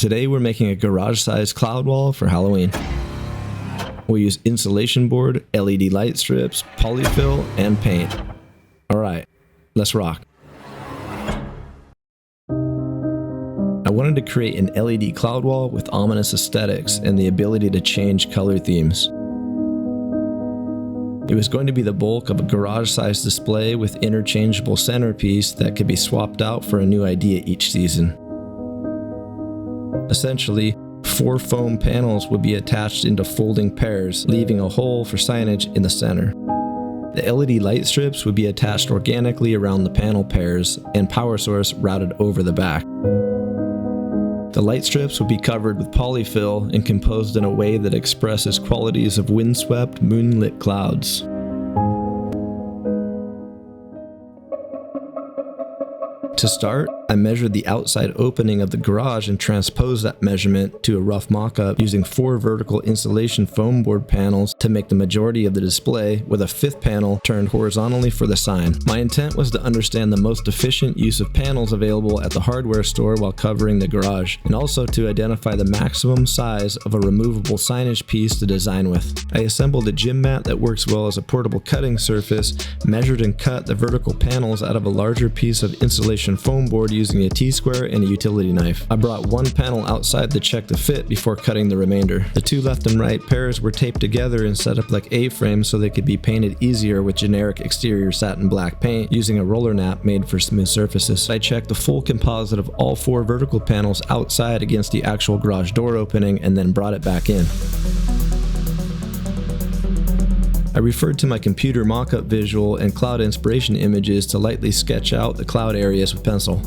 Today we're making a garage-sized cloud wall for Halloween. We'll use insulation board, LED light strips, polyfill, and paint. Alright, let's rock. I wanted to create an LED cloud wall with ominous aesthetics and the ability to change color themes. It was going to be the bulk of a garage-sized display with interchangeable centerpiece that could be swapped out for a new idea each season. Essentially, 4 foam panels would be attached into folding pairs, leaving a hole for signage in the center. The LED light strips would be attached organically around the panel pairs and power source routed over the back. The light strips would be covered with polyfill and composed in a way that expresses qualities of windswept, moonlit clouds. To start, I measured the outside opening of the garage and transposed that measurement to a rough mock-up using 4 vertical insulation foam board panels to make the majority of the display, with a 5th panel turned horizontally for the sign. My intent was to understand the most efficient use of panels available at the hardware store while covering the garage, and also to identify the maximum size of a removable signage piece to design with. I assembled a gym mat that works well as a portable cutting surface, measured and cut the vertical panels out of a larger piece of insulation foam board using a T-square and a utility knife. I brought 1 panel outside to check the fit before cutting the remainder. The 2 left and right pairs were taped together and set up like A-frames so they could be painted easier with generic exterior satin black paint using a roller nap made for smooth surfaces. I checked the full composite of all 4 vertical panels outside against the actual garage door opening and then brought it back in. I referred to my computer mock-up visual and cloud inspiration images to lightly sketch out the cloud areas with pencil.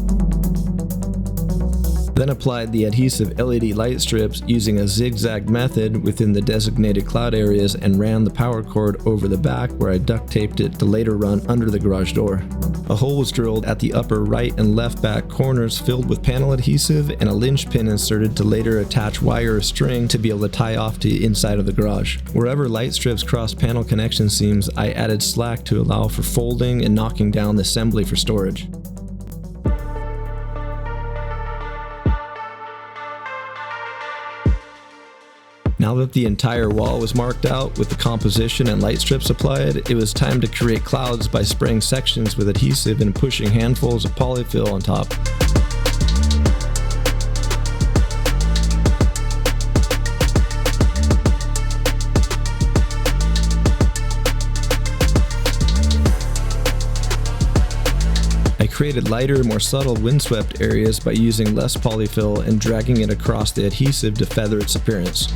Then applied the adhesive LED light strips using a zigzag method within the designated cloud areas and ran the power cord over the back where I duct taped it to later run under the garage door. A hole was drilled at the upper right and left back corners filled with panel adhesive and a linchpin inserted to later attach wire or string to be able to tie off to the inside of the garage. Wherever light strips crossed panel connection seams, I added slack to allow for folding and knocking down the assembly for storage. Now that the entire wall was marked out with the composition and light strips applied, it was time to create clouds by spraying sections with adhesive and pushing handfuls of polyfill on top. I created lighter, more subtle windswept areas by using less polyfill and dragging it across the adhesive to feather its appearance.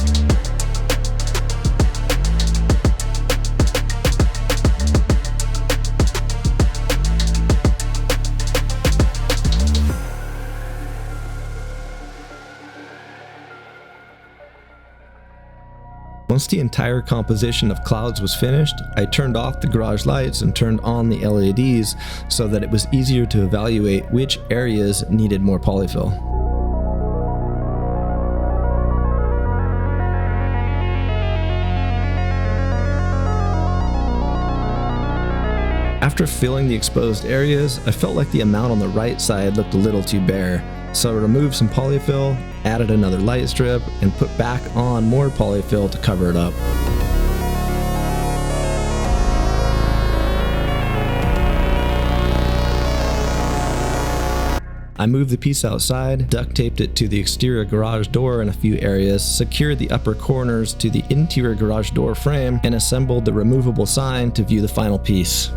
Once the entire composition of clouds was finished, I turned off the garage lights and turned on the LEDs so that it was easier to evaluate which areas needed more polyfill. After filling the exposed areas, I felt like the amount on the right side looked a little too bare. So I removed some polyfill, added another light strip, and put back on more polyfill to cover it up. I moved the piece outside, duct taped it to the exterior garage door in a few areas, secured the upper corners to the interior garage door frame, and assembled the removable sign to view the final piece.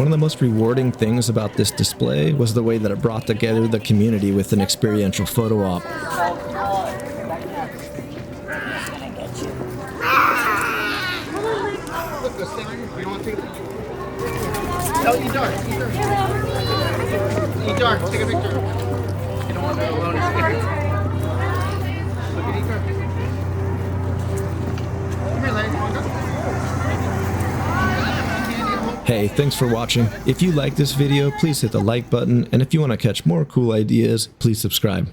of the most rewarding things about this display was the way that it brought together the community with an experiential photo op. Eat dark. Eat dark. Take a picture. You don't want to be alone. Look at eat dark. Come here, Larry. Hey, thanks for watching. If you like this video, please hit the like button, and if you want to catch more cool ideas, please subscribe.